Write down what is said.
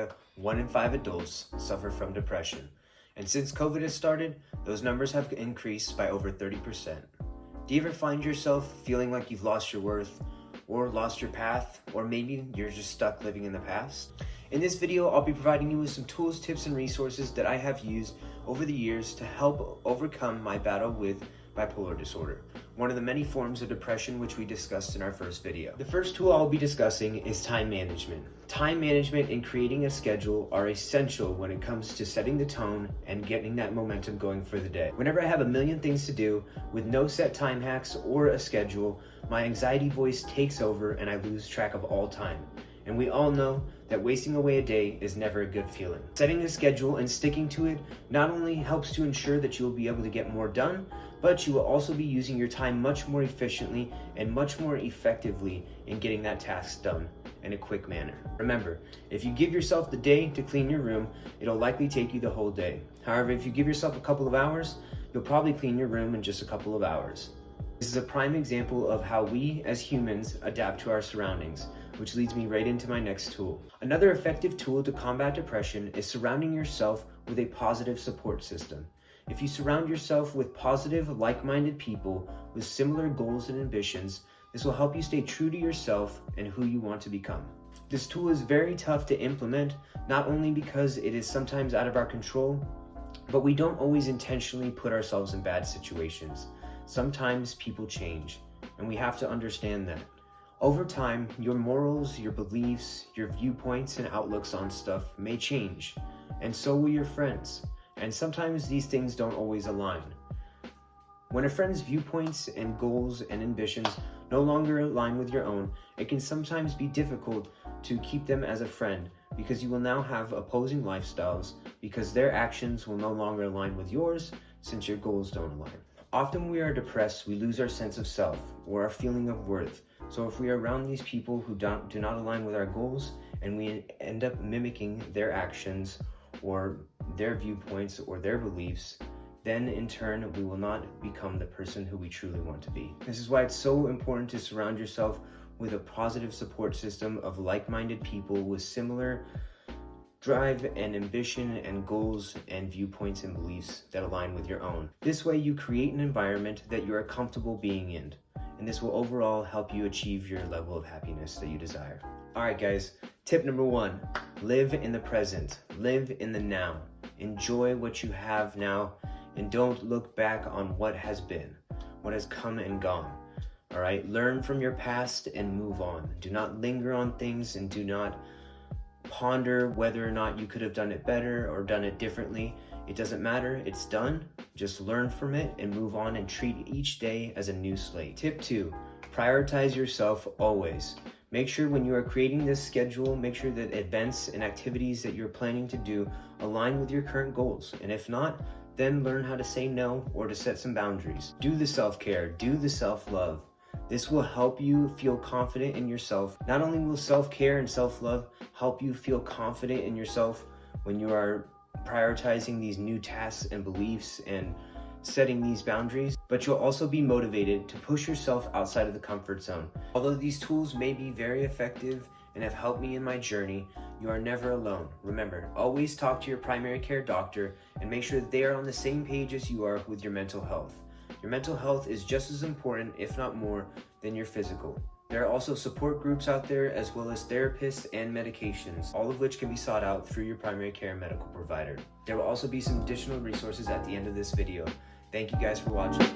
America, 1 in 5 adults suffer from depression. And since COVID has started, those numbers have increased by over 30%. Do you ever find yourself feeling like you've lost your worth, or lost your path, or maybe you're just stuck living in the past? In this video, I'll be providing you with some tools, tips, and resources that I have used over the years to help overcome my battle with bipolar disorder, one of the many forms of depression which we discussed in our first video. The first tool I'll be discussing is time management. Time management and creating a schedule are essential when it comes to setting the tone and getting that momentum going for the day. Whenever I have a million things to do with no set time hacks or a schedule, my anxiety voice takes over and I lose track of all time. And we all know that wasting away a day is never a good feeling. Setting a schedule and sticking to it not only helps to ensure that you will be able to get more done, but you will also be using your time much more efficiently and much more effectively in getting that task done in a quick manner. Remember, if you give yourself the day to clean your room, it'll likely take you the whole day. However, if you give yourself a couple of hours, you'll probably clean your room in just a couple of hours. This is a prime example of how we as humans adapt to our surroundings, which leads me right into my next tool. Another effective tool to combat depression is surrounding yourself with a positive support system. If you surround yourself with positive, like-minded people with similar goals and ambitions, this will help you stay true to yourself and who you want to become. This tool is very tough to implement, not only because it is sometimes out of our control, but we don't always intentionally put ourselves in bad situations. Sometimes people change, and we have to understand that. Over time, your morals, your beliefs, your viewpoints, and outlooks on stuff may change, and so will your friends. And sometimes these things don't always align. When a friend's viewpoints and goals and ambitions no longer align with your own, it can sometimes be difficult to keep them as a friend because you will now have opposing lifestyles because their actions will no longer align with yours since your goals don't align. Often when we are depressed, we lose our sense of self or our feeling of worth. So if we are around these people who do not align with our goals and we end up mimicking their actions or their viewpoints or their beliefs, then in turn we will not become the person who we truly want to be. This is why it's so important to surround yourself with a positive support system of like-minded people with similar drive and ambition and goals and viewpoints and beliefs that align with your own. This way you create an environment that you are comfortable being in, and this will overall help you achieve your level of happiness that you desire. Alright guys, tip number 1, live in the present, live in the now. Enjoy what you have now and don't look back on what has been, what has come and gone. Alright, learn from your past and move on. Do not linger on things and do not ponder whether or not you could have done it better or done it differently. It doesn't matter, it's done. Just learn from it and move on and treat each day as a new slate. Tip 2, prioritize yourself always. Make sure when you are creating this schedule, make sure that events and activities that you're planning to do align with your current goals. And if not, then learn how to say no or to set some boundaries. Do the self-care, do the self-love. This will help you feel confident in yourself. Not only will self-care and self-love help you feel confident in yourself when you are prioritizing these new tasks and beliefs and setting these boundaries, but you'll also be motivated to push yourself outside of the comfort zone. Although these tools may be very effective and have helped me in my journey, you are never alone. Remember, always talk to your primary care doctor and make sure that they are on the same page as you are with your mental health. Your mental health is just as important, if not more, than your physical. There are also support groups out there as well as therapists and medications, all of which can be sought out through your primary care medical provider. There will also be some additional resources at the end of this video. Thank you guys for watching.